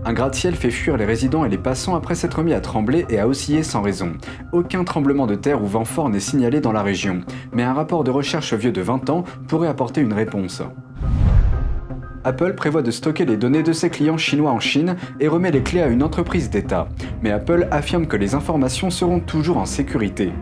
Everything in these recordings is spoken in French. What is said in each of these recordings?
Un gratte-ciel fait fuir les résidents et les passants après s'être mis à trembler et à osciller sans raison. Aucun tremblement de terre ou vent fort n'est signalé dans la région, mais un rapport de recherche vieux de 20 ans pourrait apporter une réponse. Apple prévoit de stocker les données de ses clients chinois en Chine et remet les clés à une entreprise d'État. Mais Apple affirme que les informations seront toujours en sécurité.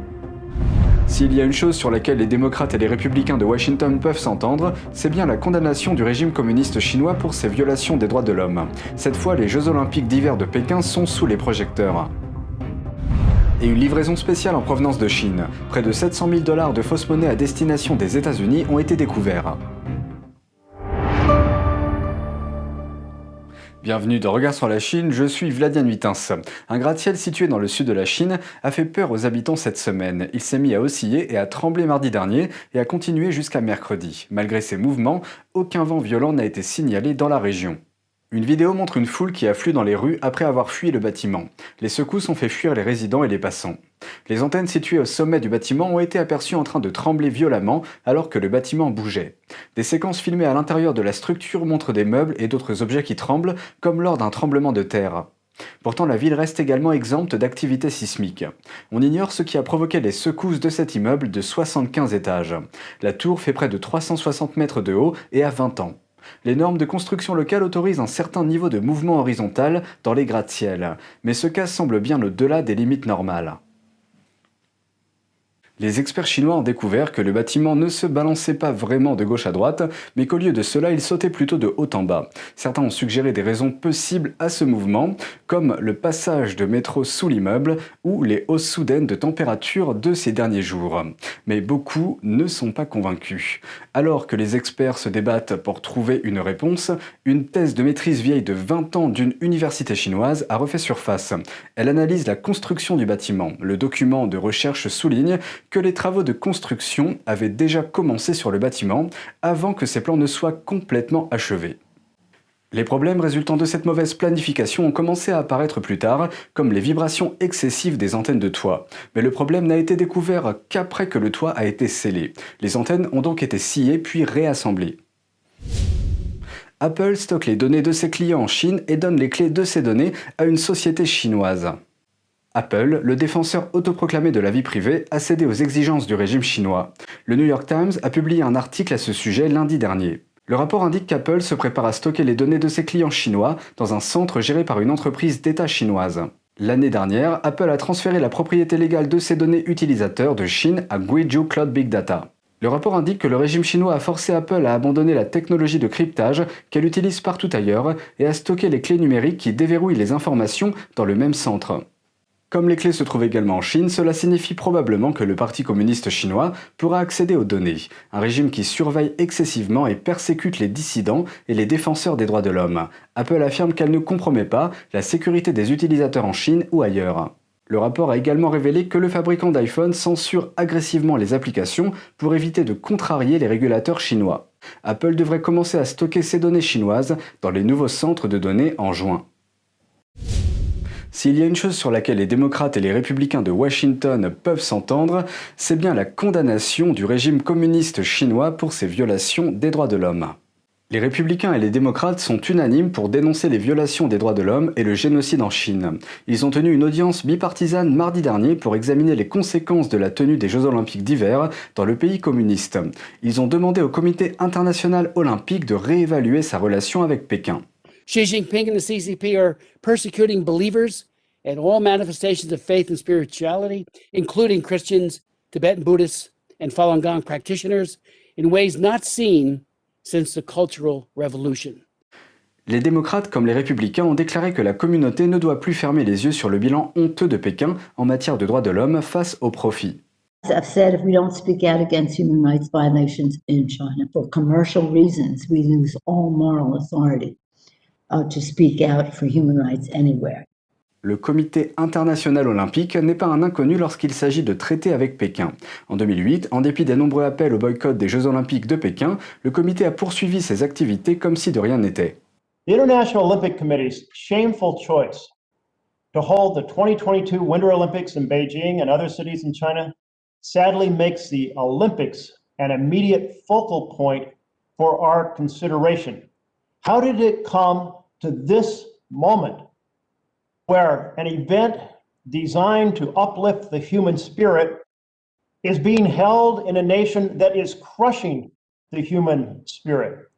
S'il y a une chose sur laquelle les démocrates et les républicains de Washington peuvent s'entendre, c'est bien la condamnation du régime communiste chinois pour ses violations des droits de l'homme. Cette fois, les Jeux Olympiques d'hiver de Pékin sont sous les projecteurs. Et une livraison spéciale en provenance de Chine. Près de 700 000 $ de fausses monnaies à destination des États-Unis ont été découverts. Bienvenue dans Regard sur la Chine, je suis Vladian Huitens. Un gratte-ciel situé dans le sud de la Chine a fait peur aux habitants cette semaine. Il s'est mis à osciller et à trembler mardi dernier et a continué jusqu'à mercredi. Malgré ces mouvements, aucun vent violent n'a été signalé dans la région. Une vidéo montre une foule qui afflue dans les rues après avoir fui le bâtiment. Les secousses ont fait fuir les résidents et les passants. Les antennes situées au sommet du bâtiment ont été aperçues en train de trembler violemment alors que le bâtiment bougeait. Des séquences filmées à l'intérieur de la structure montrent des meubles et d'autres objets qui tremblent, comme lors d'un tremblement de terre. Pourtant, la ville reste également exempte d'activité sismique. On ignore ce qui a provoqué les secousses de cet immeuble de 75 étages. La tour fait près de 360 mètres de haut et a 20 ans. Les normes de construction locale autorisent un certain niveau de mouvement horizontal dans les gratte-ciel, mais ce cas semble bien au-delà des limites normales. Les experts chinois ont découvert que le bâtiment ne se balançait pas vraiment de gauche à droite, mais qu'au lieu de cela, il sautait plutôt de haut en bas. Certains ont suggéré des raisons possibles à ce mouvement, comme le passage de métro sous l'immeuble ou les hausses soudaines de température de ces derniers jours. Mais beaucoup ne sont pas convaincus. Alors que les experts se débattent pour trouver une réponse, une thèse de maîtrise vieille de 20 ans d'une université chinoise a refait surface. Elle analyse la construction du bâtiment. Le document de recherche souligne que les travaux de construction avaient déjà commencé sur le bâtiment avant que ces plans ne soient complètement achevés. Les problèmes résultant de cette mauvaise planification ont commencé à apparaître plus tard, comme les vibrations excessives des antennes de toit. Mais le problème n'a été découvert qu'après que le toit a été scellé. Les antennes ont donc été sciées puis réassemblées. Apple stocke les données de ses clients en Chine et donne les clés de ces données à une société chinoise. Apple, le défenseur autoproclamé de la vie privée, a cédé aux exigences du régime chinois. Le New York Times a publié un article à ce sujet lundi dernier. Le rapport indique qu'Apple se prépare à stocker les données de ses clients chinois dans un centre géré par une entreprise d'État chinoise. L'année dernière, Apple a transféré la propriété légale de ses données utilisateurs de Chine à Guizhou Cloud Big Data. Le rapport indique que le régime chinois a forcé Apple à abandonner la technologie de cryptage qu'elle utilise partout ailleurs et à stocker les clés numériques qui déverrouillent les informations dans le même centre. Comme les clés se trouvent également en Chine, cela signifie probablement que le Parti communiste chinois pourra accéder aux données, un régime qui surveille excessivement et persécute les dissidents et les défenseurs des droits de l'homme. Apple affirme qu'elle ne compromet pas la sécurité des utilisateurs en Chine ou ailleurs. Le rapport a également révélé que le fabricant d'iPhone censure agressivement les applications pour éviter de contrarier les régulateurs chinois. Apple devrait commencer à stocker ces données chinoises dans les nouveaux centres de données en juin. S'il y a une chose sur laquelle les démocrates et les républicains de Washington peuvent s'entendre, c'est bien la condamnation du régime communiste chinois pour ses violations des droits de l'homme. Les républicains et les démocrates sont unanimes pour dénoncer les violations des droits de l'homme et le génocide en Chine. Ils ont tenu une audience bipartisane mardi dernier pour examiner les conséquences de la tenue des Jeux Olympiques d'hiver dans le pays communiste. Ils ont demandé au Comité international olympique de réévaluer sa relation avec Pékin. Xi Jinping and the CCP are persecuting believers and all manifestations of faith and spirituality, including Christians, Tibetan Buddhists, and Falun Gong practitioners, in ways not seen since the Cultural Revolution. Les démocrates comme les républicains ont déclaré que la communauté ne doit plus fermer les yeux sur le bilan honteux de Pékin en matière de droits de l'homme face au profit. I've said if we don't speak out against human rights violations in China for commercial reasons, we lose all moral authority to speak out for human rights anywhere. Le Comité international olympique n'est pas un inconnu lorsqu'il s'agit de traiter avec Pékin. En 2008, en dépit des nombreux appels au boycott des Jeux olympiques de Pékin, le comité a poursuivi ses activités comme si de rien n'était. The International Olympic Committee's shameful choice to hold the 2022 Winter Olympics in Beijing and other cities in China sadly makes the Olympics an immediate focal point for our consideration. How did it come to this moment where an event designed to uplift the human spirit is being held in a nation that is crushing the human spirit.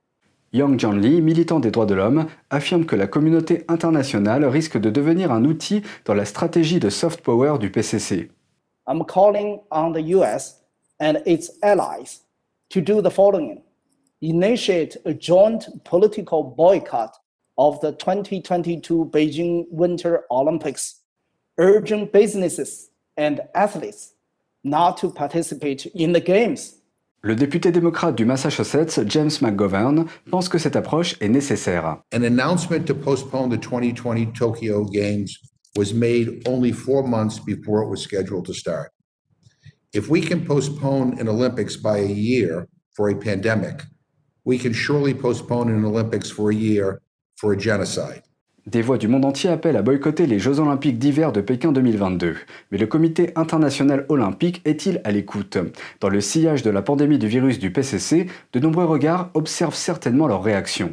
Yang Jianli, militant des droits de l'homme, affirme que la communauté internationale risque de devenir un outil dans la stratégie de soft power du PCC. I'm calling on the US and its allies to do the following. Initiate a joint political boycott of the 2022 Beijing Winter Olympics, urging businesses and athletes not to participate in the Games. Le député démocrate du Massachusetts, James McGovern, pense que cette approche est nécessaire. An announcement to postpone the 2020 Tokyo Games was made only 4 months before it was scheduled to start. If we can postpone an Olympics by a year for a pandemic, we can surely postpone an Olympics for a year for a genocide. Des voix du monde entier appellent à boycotter les Jeux Olympiques d'hiver de Pékin 2022. Mais le Comité international olympique est-il à l'écoute? Dans le sillage de la pandémie du virus du PCC, de nombreux regards observent certainement leur réaction.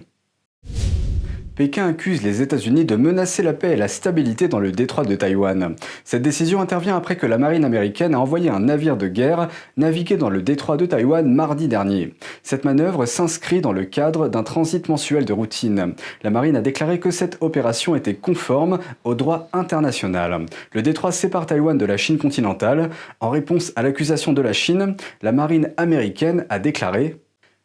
Pékin accuse les États-Unis de menacer la paix et la stabilité dans le détroit de Taïwan. Cette décision intervient après que la marine américaine a envoyé un navire de guerre naviguer dans le détroit de Taïwan mardi dernier. Cette manœuvre s'inscrit dans le cadre d'un transit mensuel de routine. La marine a déclaré que cette opération était conforme au droit international. Le détroit sépare Taïwan de la Chine continentale. En réponse à l'accusation de la Chine, la marine américaine a déclaré: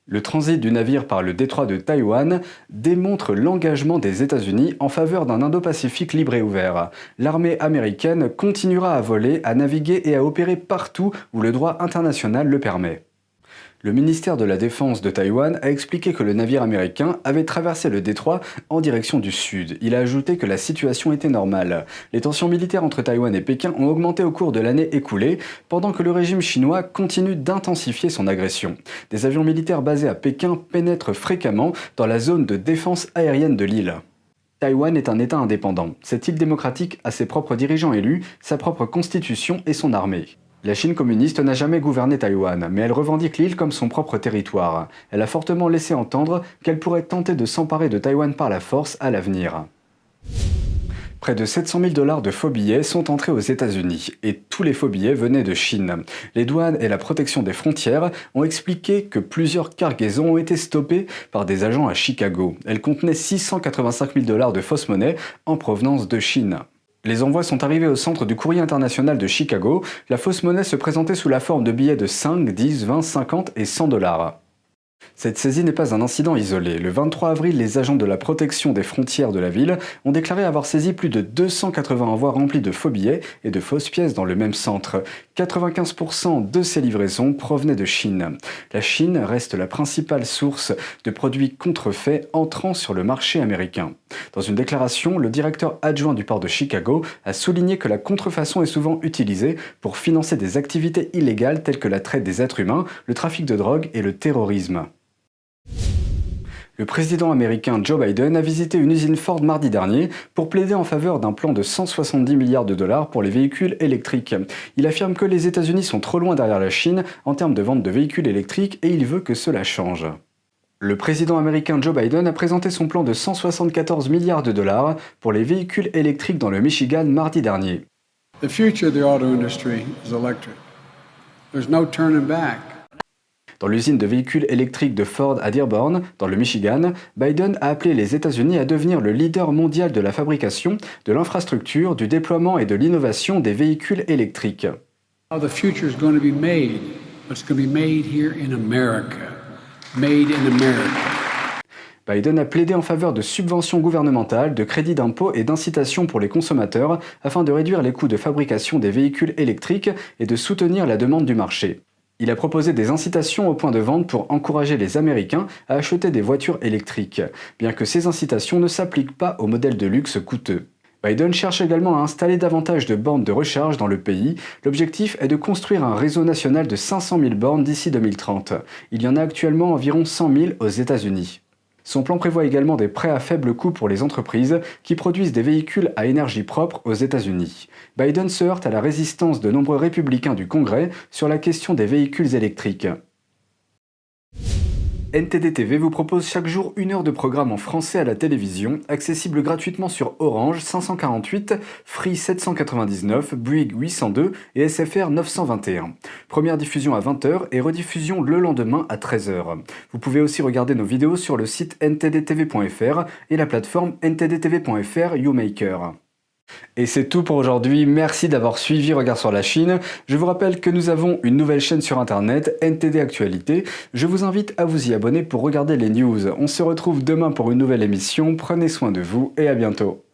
le transit du navire par le détroit de Taïwan démontre l'engagement des États-Unis en faveur d'un Indo-Pacifique libre et ouvert. L'armée américaine continuera à voler, à naviguer et à opérer partout où le droit international le permet. Le ministère de la Défense de Taïwan a expliqué que le navire américain avait traversé le détroit en direction du sud. Il a ajouté que la situation était normale. Les tensions militaires entre Taïwan et Pékin ont augmenté au cours de l'année écoulée, pendant que le régime chinois continue d'intensifier son agression. Des avions militaires basés à Pékin pénètrent fréquemment dans la zone de défense aérienne de l'île. Taïwan est un État indépendant. Cette île démocratique a ses propres dirigeants élus, sa propre constitution et son armée. La Chine communiste n'a jamais gouverné Taïwan, mais elle revendique l'île comme son propre territoire. Elle a fortement laissé entendre qu'elle pourrait tenter de s'emparer de Taïwan par la force à l'avenir. Près de 700 000 $ de faux billets sont entrés aux États-Unis, et tous les faux billets venaient de Chine. Les douanes et la protection des frontières ont expliqué que plusieurs cargaisons ont été stoppées par des agents à Chicago. Elles contenaient 685 000 $ de fausses monnaies en provenance de Chine. Les envois sont arrivés au centre du courrier international de Chicago. La fausse monnaie se présentait sous la forme de billets de 5, 10, 20, 50 et 100 $. Cette saisie n'est pas un incident isolé. Le 23 avril, les agents de la protection des frontières de la ville ont déclaré avoir saisi plus de 280 envois remplis de faux billets et de fausses pièces dans le même centre. 95% de ces livraisons provenaient de Chine. La Chine reste la principale source de produits contrefaits entrant sur le marché américain. Dans une déclaration, le directeur adjoint du port de Chicago a souligné que la contrefaçon est souvent utilisée pour financer des activités illégales telles que la traite des êtres humains, le trafic de drogue et le terrorisme. Le président américain Joe Biden a visité une usine Ford mardi dernier pour plaider en faveur d'un plan de 170 milliards de dollars pour les véhicules électriques. Il affirme que les États-Unis sont trop loin derrière la Chine en termes de vente de véhicules électriques et il veut que cela change. Le président américain Joe Biden a présenté son plan de 174 milliards de dollars pour les véhicules électriques dans le Michigan mardi dernier. The future of the auto industry is electric. There's no turning back. Dans l'usine de véhicules électriques de Ford à Dearborn, dans le Michigan, Biden a appelé les États-Unis à devenir le leader mondial de la fabrication, de l'infrastructure, du déploiement et de l'innovation des véhicules électriques. The future is going to be made, but it's going to be made here in America. Made in America. Biden a plaidé en faveur de subventions gouvernementales, de crédits d'impôt et d'incitations pour les consommateurs afin de réduire les coûts de fabrication des véhicules électriques et de soutenir la demande du marché. Il a proposé des incitations aux points de vente pour encourager les Américains à acheter des voitures électriques, bien que ces incitations ne s'appliquent pas aux modèles de luxe coûteux. Biden cherche également à installer davantage de bornes de recharge dans le pays. L'objectif est de construire un réseau national de 500 000 bornes d'ici 2030. Il y en a actuellement environ 100 000 aux États-Unis. Son plan prévoit également des prêts à faible coût pour les entreprises qui produisent des véhicules à énergie propre aux États-Unis. Biden se heurte à la résistance de nombreux républicains du Congrès sur la question des véhicules électriques. NTD TV vous propose chaque jour 1 heure de programme en français à la télévision, accessible gratuitement sur Orange 548, Free 799, Bouygues 802 et SFR 921. Première diffusion à 20h et rediffusion le lendemain à 13h. Vous pouvez aussi regarder nos vidéos sur le site ntdtv.fr et la plateforme ntdtv.fr YouMaker. Et c'est tout pour aujourd'hui, merci d'avoir suivi Regard sur la Chine. Je vous rappelle que nous avons une nouvelle chaîne sur internet, NTD Actualité. Je vous invite à vous y abonner pour regarder les news. On se retrouve demain pour une nouvelle émission, prenez soin de vous et à bientôt.